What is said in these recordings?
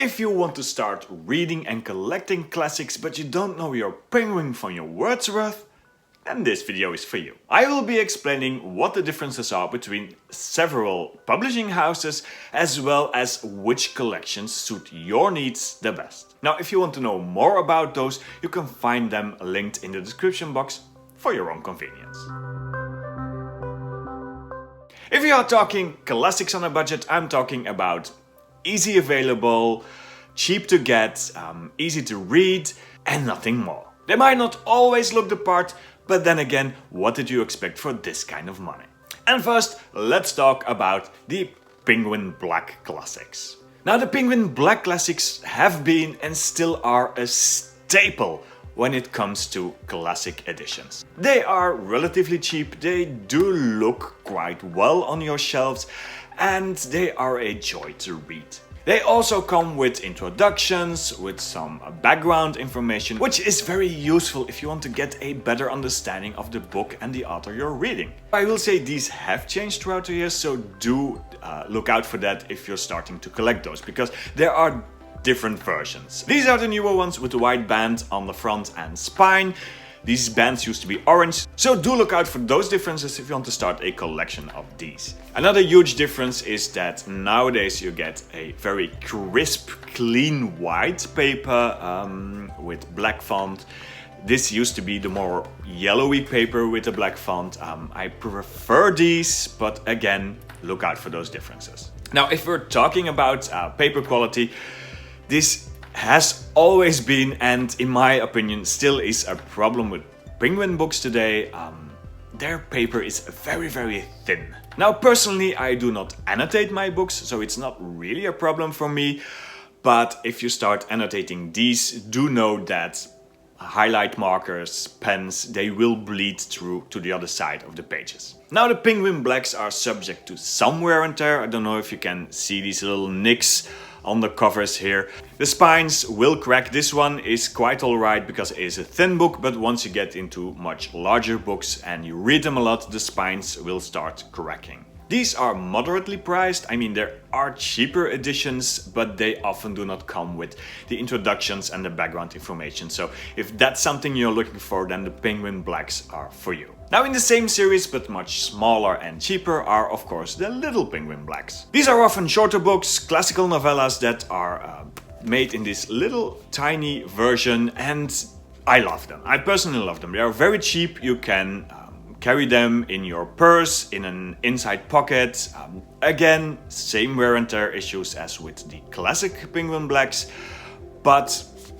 If you want to start reading and collecting classics but you don't know your Penguin from your Wordsworth, then this video is for you. I will be explaining what the differences are between several publishing houses as well as which collections suit your needs the best. Now, if you want to know more about those, you can find them linked in the description box for your own convenience. If you are talking classics on a budget, I'm talking about easy available, cheap to get, easy to read, and nothing more. They might not always look the part, but then again, what did you expect for this kind of money? And first, let's talk about the Penguin Black Classics. Now, the Penguin Black Classics have been and still are a staple when it comes to classic editions. They are relatively cheap, they do look quite well on your shelves, and they are a joy to read. They also come with introductions, with some background information, which is very useful if you want to get a better understanding of the book and the author you're reading. I will say these have changed throughout the years, so do look out for that if you're starting to collect those, because there are different versions. These are the newer ones with the white band on the front and spine. These bands used to be orange, so do look out for those differences if you want to start a collection of these. Another huge difference is that nowadays you get a very crisp, clean white paper with black font. This used to be the more yellowy paper with the black font. I prefer these, but again, look out for those differences. Now, if we're talking about paper quality, this has always been, and in my opinion still is, a problem with Penguin books today. Their paper is very, very thin. Now, personally, I do not annotate my books, so it's not really a problem for me. But if you start annotating these, do know that highlight markers, pens, they will bleed through to the other side of the pages. Now, the Penguin Blacks are subject to some wear and tear. I don't know if you can see these little nicks on the covers here. The spines will crack. This one is quite alright because it is a thin book, but once you get into much larger books and you read them a lot, the spines will start cracking. These are moderately priced. I mean, there are cheaper editions, but they often do not come with the introductions and the background information. So if that's something you're looking for, then the Penguin Blacks are for you. Now, in the same series, but much smaller and cheaper, are of course the Little Penguin Blacks. These are often shorter books, classical novellas that are made in this little tiny version, and I love them. I personally love them. They are very cheap. You can carry them in your purse, in an inside pocket. Again, same wear and tear issues as with the classic Penguin Blacks, but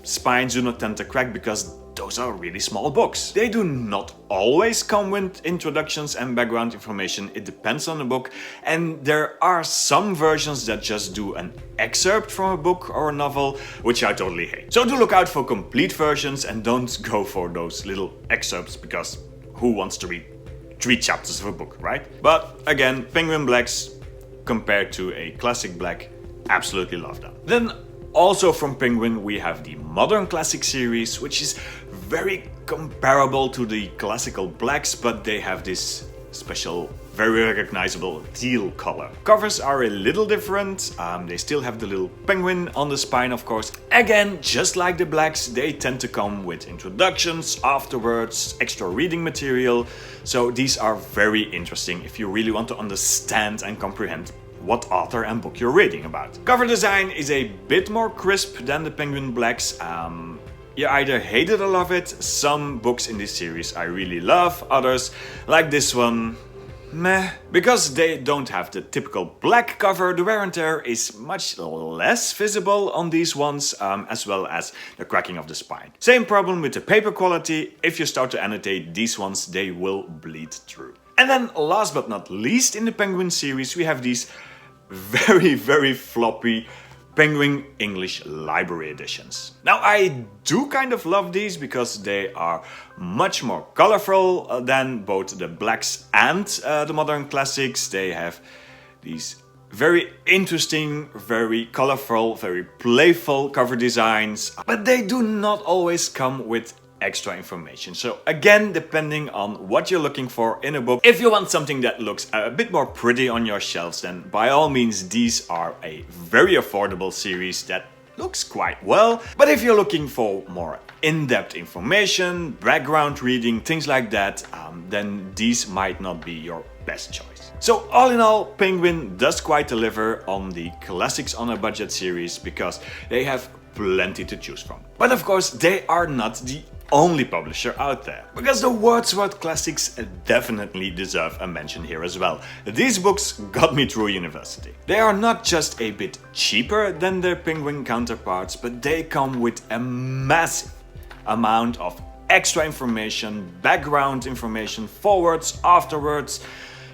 spines do not tend to crack because those are really small books. They do not always come with introductions and background information. It depends on the book, and there are some versions that just do an excerpt from a book or a novel, which I totally hate. So do look out for complete versions and don't go for those little excerpts, because who wants to read 3 chapters of a book, right? But again, Penguin Blacks compared to a classic black, absolutely love them. Then also from Penguin we have the Modern Classic series, which is very comparable to the classical blacks, but they have this special, very recognizable teal color. Covers are a little different. They still have the little penguin on the spine, of course. Again, just like the blacks, they tend to come with introductions, afterwards, extra reading material. So these are very interesting if you really want to understand and comprehend what author and book you're reading about. Cover design is a bit more crisp than the Penguin Blacks. You either hate it or love it. Some books in this series I really love, others, like this one, meh. Because they don't have the typical black cover, the wear and tear is much less visible on these ones, as well as the cracking of the spine. Same problem with the paper quality. If you start to annotate these ones, they will bleed through. And then last but not least, in the Penguin series, we have these very, very floppy Penguin English Library editions. Now, I do kind of love these because they are much more colorful than both the blacks and the Modern Classics. They have these very interesting, very colorful, very playful cover designs, but they do not always come with extra information. So again, depending on what you're looking for in a book, if you want something that looks a bit more pretty on your shelves, then by all means, these are a very affordable series that looks quite well. But if you're looking for more in-depth information, background reading, things like that, then these might not be your best choice. So all in all, Penguin does quite deliver on the Classics on a Budget series because they have plenty to choose from. But of course, they are not the only publisher out there, because the Wordsworth classics definitely deserve a mention here as well. These books got me through university. They are not just a bit cheaper than their Penguin counterparts, but they come with a massive amount of extra information, background information, forwards, afterwards,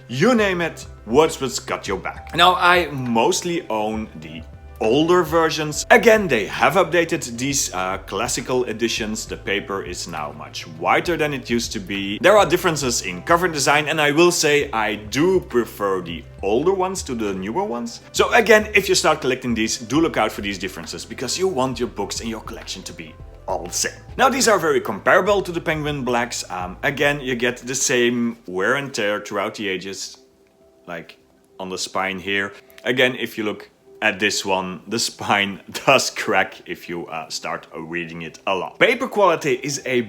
you name it, Wordsworth's got your back. Now, I mostly own the older versions. Again, they have updated these classical editions. The paper is now much wider than it used to be. There are differences in cover design, and I will say I do prefer the older ones to the newer ones. So again, if you start collecting these, do look out for these differences, because you want your books in your collection to be all the same. Now, these are very comparable to the Penguin Blacks. Again, you get the same wear and tear throughout the ages, like on the spine here. Again, if you look at this one, the spine does crack if you start reading it a lot. Paper quality is a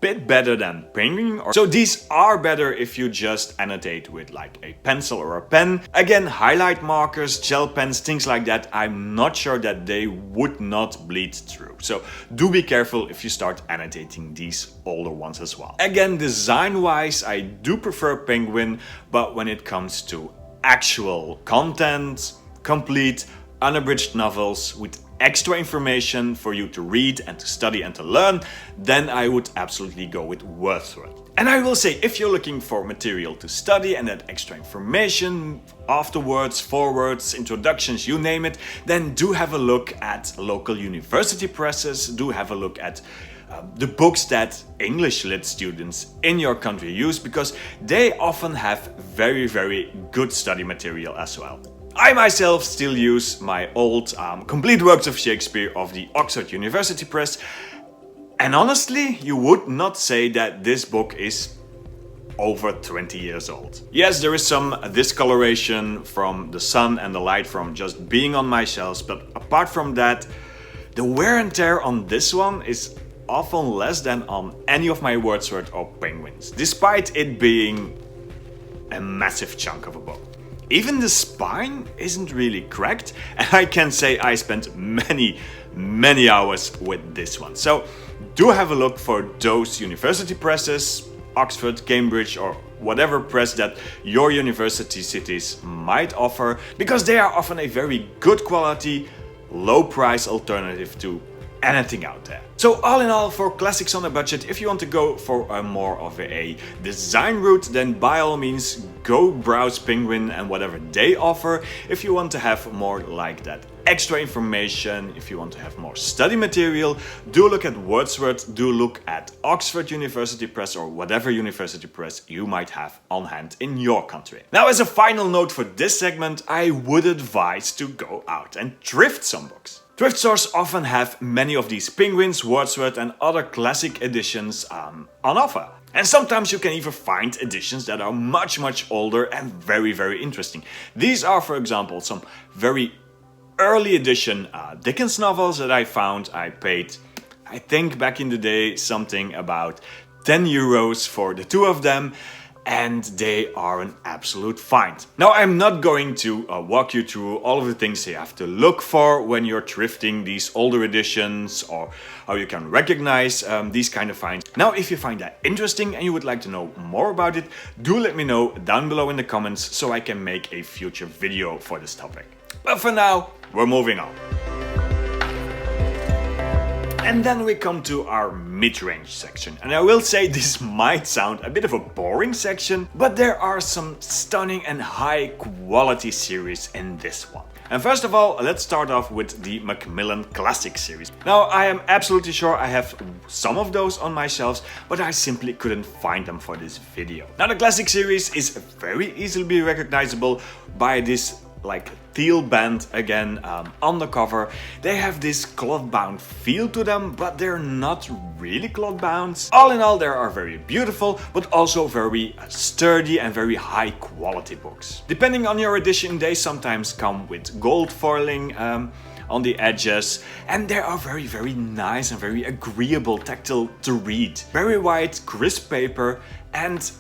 bit better than Penguin, so these are better if you just annotate with like a pencil or a pen. Again, highlight markers, gel pens, things like that, I'm not sure that they would not bleed through. So do be careful if you start annotating these older ones as well. Again, design-wise, I do prefer Penguin, but when it comes to actual content, complete, unabridged novels with extra information for you to read and to study and to learn, then I would absolutely go with Wordsworth. And I will say, if you're looking for material to study and that extra information, afterwards, forwards, introductions, you name it, then do have a look at local university presses, do have a look at the books that English lit students in your country use, because they often have very, very good study material as well. I myself still use my old complete works of Shakespeare of the Oxford University Press, and honestly, you would not say that this book is over 20 years old. Yes, there is some discoloration from the sun and the light from just being on my shelves, but apart from that, the wear and tear on this one is often less than on any of my Wordsworth or Penguins, despite it being a massive chunk of a book. Even the spine isn't really cracked, and I can say I spent many hours with this one. So do have a look for those university presses, Oxford, Cambridge, or whatever press that your university cities might offer, because they are often a very good quality, low price alternative to anything out there. So all in all, for Classics on a Budget, if you want to go for a more of a design route, then by all means go browse Penguin and whatever they offer. If you want to have more like that extra information, if you want to have more study material, do look at Wordsworth, do look at Oxford University Press or whatever university press you might have on hand in your country. Now, as a final note for this segment, I would advise to go out and thrift some books. Thrift stores often have many of these Penguins, Wordsworth and other classic editions on offer. And sometimes you can even find editions that are much older and very interesting. These are, for example, some very early edition Dickens novels that I found. I paid, I think back in the day, something about 10 euros for the two of them, and they are an absolute find. Now, I'm not going to walk you through all of the things you have to look for when you're thrifting these older editions, or how you can recognize these kind of finds. Now, if you find that interesting and you would like to know more about it, do let me know down below in the comments so I can make a future video for this topic. But for now, we're moving on. And then we come to our mid-range section. And I will say this might sound a bit of a boring section, but there are some stunning and high quality series in this one. And first of all, let's start off with the Macmillan Classic series. Now, I am absolutely sure I have some of those on my shelves, but I simply couldn't find them for this video. Now, the Classic series is very easily recognizable by this like teal band again on the cover. They have this cloth-bound feel to them, but they're not really cloth-bound. All in all, they are very beautiful, but also very sturdy and very high quality books. Depending on your edition, they sometimes come with gold foiling on the edges, and they are very nice and very agreeable, tactile to read. Very white, crisp paper, and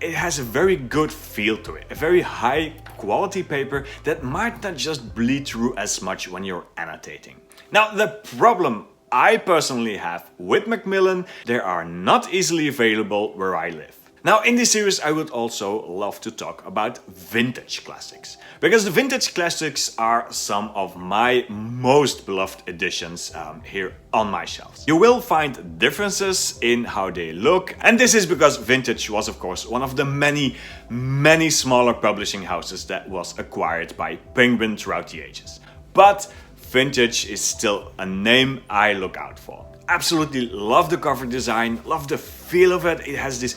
it has a very good feel to it. A very high quality paper that might not just bleed through as much when you're annotating. Now, the problem I personally have with Macmillan, they are not easily available where I live. Now, in this series I would also love to talk about vintage classics, because the vintage classics are some of my most beloved editions here on my shelves. You will find differences in how they look, and this is because vintage was of course one of the many smaller publishing houses that was acquired by Penguin throughout the ages. But vintage is still a name I look out for. Absolutely love the cover design, love the feel of it. It has this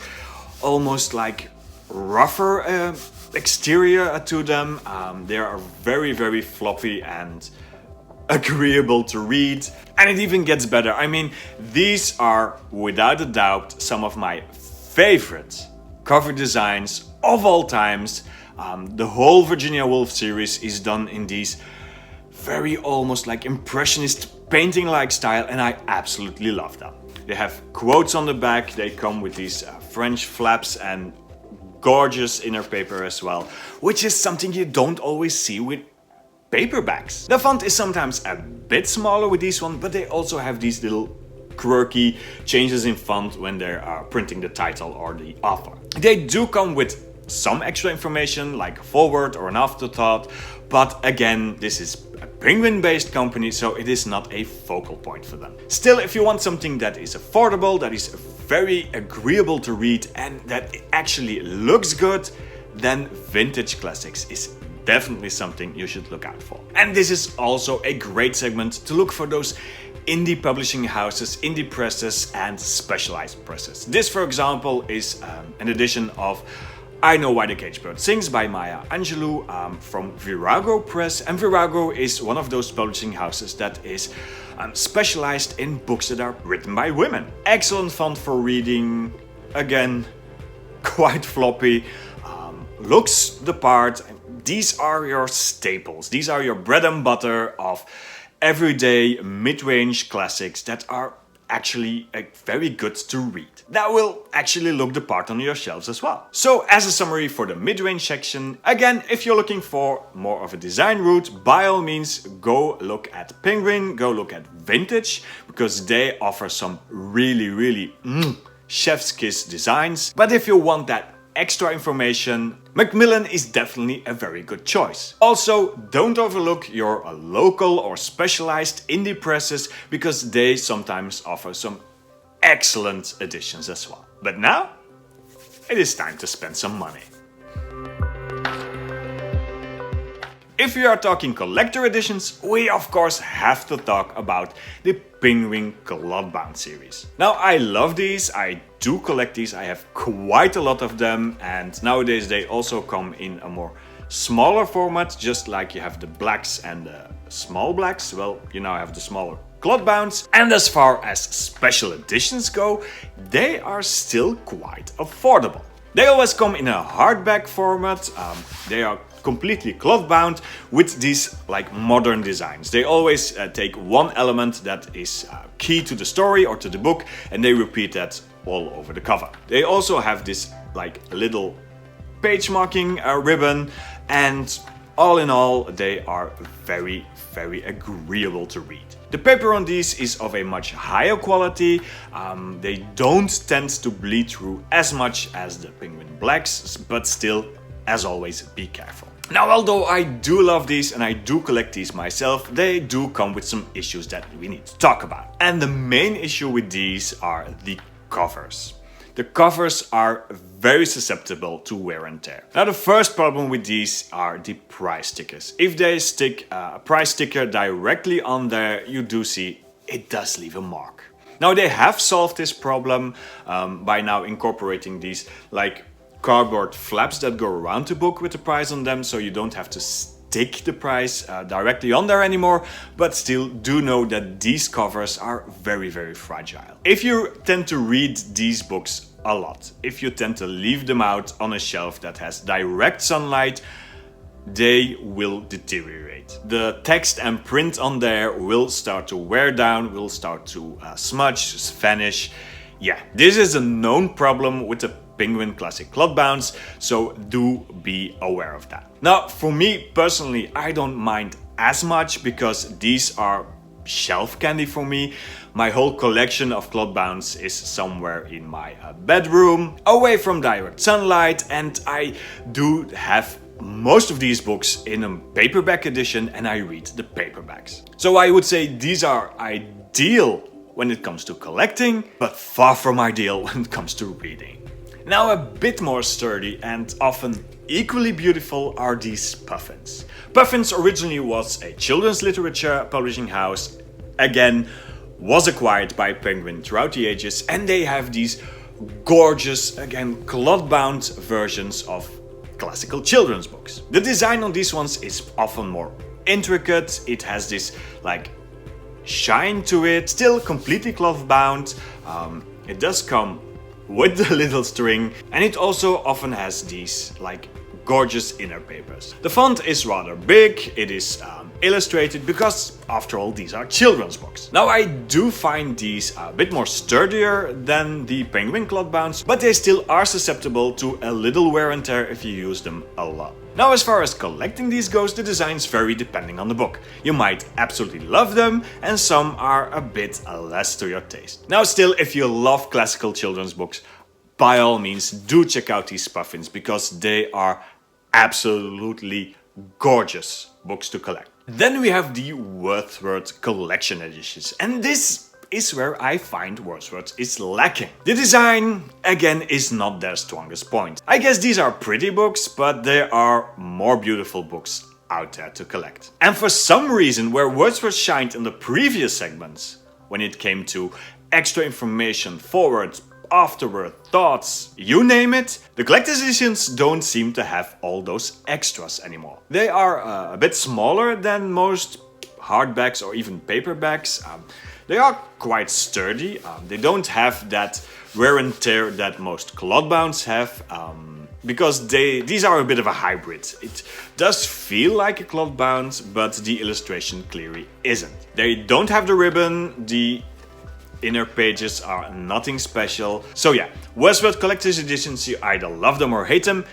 almost like rougher exterior to them. They are very floppy and agreeable to read, and it even gets better. I mean, these are without a doubt some of my favorite cover designs of all times. The whole Virginia Woolf series is done in these very almost like impressionist painting like style, and I absolutely love them. They have quotes on the back, they come with these French flaps and gorgeous inner paper as well, which is something you don't always see with paperbacks. The font is sometimes a bit smaller with these ones, but they also have these little quirky changes in font when they are printing the title or the author. They do come with some extra information like a foreword or an afterthought, but again, this is a Penguin-based company, so it is not a focal point for them. Still, if you want something that is affordable, that is very agreeable to read, and that actually looks good, then vintage classics is definitely something you should look out for. And this is also a great segment to look for those indie publishing houses, indie presses, and specialized presses. This, for example, is an edition of I Know Why the Caged Bird Sings by Maya Angelou from Virago Press, and Virago is one of those publishing houses that is specialized in books that are written by women. Excellent font for reading, again, quite floppy, looks the part. These are your staples, these are your bread and butter of everyday mid-range classics that are actually very good to read. That will actually look the part on your shelves as well. So as a summary for the mid-range section, again, if you're looking for more of a design route, by all means go look at Penguin, go look at vintage, because they offer some really chef's kiss designs. But if you want that extra information, Macmillan is definitely a very good choice. Also, don't overlook your local or specialized indie presses, because they sometimes offer some excellent editions as well. But now, it is time to spend some money. If we are talking collector editions, we of course have to talk about the Penguin Clothbound series. Now, I love these, I do collect these, I have quite a lot of them, and nowadays they also come in a more smaller format, just like you have the blacks and the small blacks. Well, you now have the smaller Clothbounds. And as far as special editions go, they are still quite affordable. They always come in a hardback format. They are completely cloth-bound with these like modern designs. They always take one element that is key to the story or to the book, and they repeat that all over the cover. They also have this like little page marking ribbon, and all in all they are very agreeable to read. The paper on these is of a much higher quality. They don't tend to bleed through as much as the Penguin Blacks, but still, as always, be careful. Now, although I do love these and I do collect these myself, they do come with some issues that we need to talk about. And the main issue with these are the covers. The covers are very susceptible to wear and tear. Now, the first problem with these are the price stickers. If they stick a price sticker directly on there, you do see it does leave a mark. Now, they have solved this problem by now incorporating these like cardboard flaps that go around the book with the price on them, so you don't have to stick the price directly on there anymore, but still do know that these covers are very fragile. If you tend to read these books a lot, if you tend to leave them out on a shelf that has direct sunlight, they will deteriorate. The text and print on there will start to wear down, will start to smudge, vanish. Yeah, this is a known problem with the Penguin Classic Clothbounds, so do be aware of that. Now, for me personally, I don't mind as much because these are shelf candy for me. My whole collection of Clothbounds is somewhere in my bedroom, away from direct sunlight, and I do have most of these books in a paperback edition, and I read the paperbacks. So I would say these are ideal when it comes to collecting, but far from ideal when it comes to reading. Now, a bit more sturdy and often equally beautiful are these Puffins. Puffins originally was a children's literature publishing house, again, was acquired by Penguin throughout the ages, and they have these gorgeous, again, cloth-bound versions of classical children's books. The design on these ones is often more intricate, it has this like shine to it, still completely cloth-bound. It does come with the little string, and it also often has these like gorgeous inner papers. The font is rather big, it is illustrated because after all these are children's books. Now I do find these a bit more sturdier than the Penguin Clothbounds, but they still are susceptible to a little wear and tear if you use them a lot. Now, as far as collecting these goes, the designs vary depending on the book. You might absolutely love them, and some are a bit less to your taste. Now still, if you love classical children's books, by all means do check out these Puffins because they are absolutely gorgeous books to collect. Then we have the Wordsworth collection editions, and this is where I find Wordsworth is lacking. The design, again, is not their strongest point. I guess these are pretty books, but there are more beautiful books out there to collect. And for some reason, where Wordsworth shined in the previous segments, when it came to extra information, forward, afterward, thoughts, you name it, the collector's editions don't seem to have all those extras anymore. They are a bit smaller than most hardbacks or even paperbacks. They are quite sturdy. They don't have that wear and tear that most clothbounds have, because these are a bit of a hybrid. It does feel like a clothbound, but the illustration clearly isn't. They don't have the ribbon, the inner pages are nothing special. So yeah, Wordsworth collector's editions, you either love them or hate them.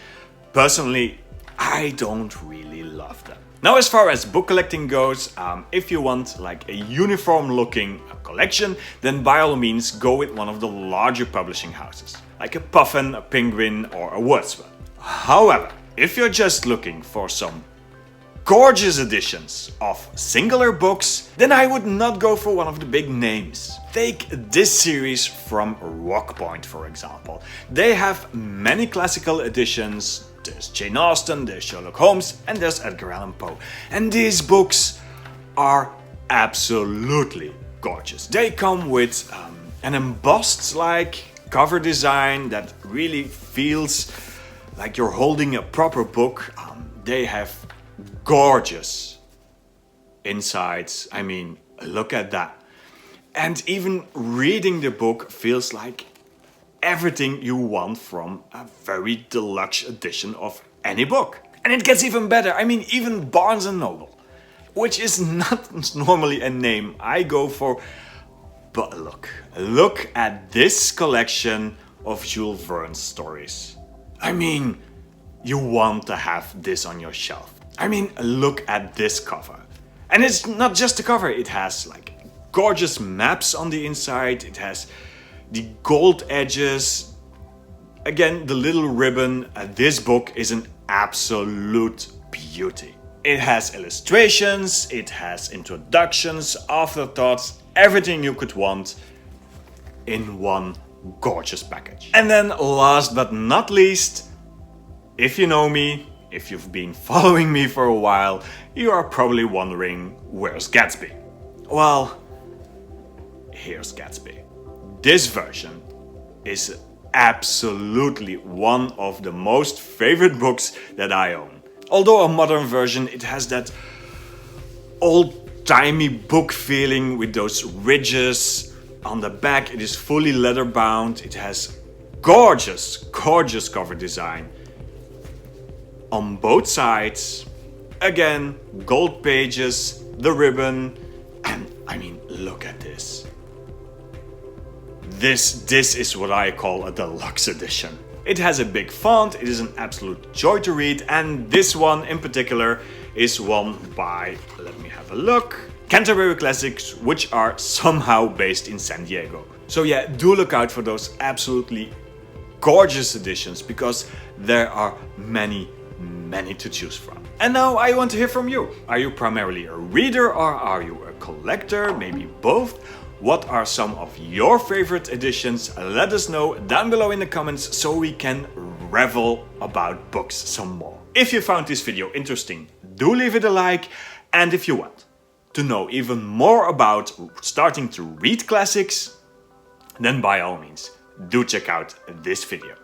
Personally, I don't really love them. Now, as far as book collecting goes, if you want like a uniform looking collection, then by all means go with one of the larger publishing houses, like a Puffin, a Penguin, or a Wordsworth. However, if you're just looking for some gorgeous editions of singular books, then I would not go for one of the big names. Take this series from Rockpoint, for example. They have many classical editions. There's Jane Austen, there's Sherlock Holmes, and there's Edgar Allan Poe. And these books are absolutely gorgeous. They come with an embossed like cover design that really feels like you're holding a proper book. They have gorgeous insides. I mean, look at that. And even reading the book feels like everything you want from a very deluxe edition of any book. And it gets even better. I mean, even Barnes & Noble, which is not normally a name I go for. But look at this collection of Jules Verne's stories. I mean, you want to have this on your shelf. I mean, look at this cover. And it's not just the cover, it has like gorgeous maps on the inside, it has the gold edges. Again, the little ribbon. This book is an absolute beauty. It has illustrations, it has introductions, afterthoughts, everything you could want in one gorgeous package. And then last but not least, if you know me, if you've been following me for a while, you are probably wondering, where's Gatsby? Well, here's Gatsby. This version is absolutely one of the most favorite books that I own. Although a modern version, it has that old-timey book feeling with those ridges. On the back, it is fully leather-bound. It has gorgeous, gorgeous cover design. On both sides, Again, gold pages, the ribbon, and I mean, look at this. This is what I call a deluxe edition. It has a big font, it is an absolute joy to read, and this one in particular is one by, let me have a look, Canterbury Classics, which are somehow based in San Diego. So yeah, do look out for those absolutely gorgeous editions, because there are many to choose from. And now I want to hear from you. Are you primarily a reader or are you a collector? Maybe both? What are some of your favorite editions? Let us know down below in the comments so we can revel about books some more. If you found this video interesting, do leave it a like, and if you want to know even more about starting to read classics, then by all means, do check out this video.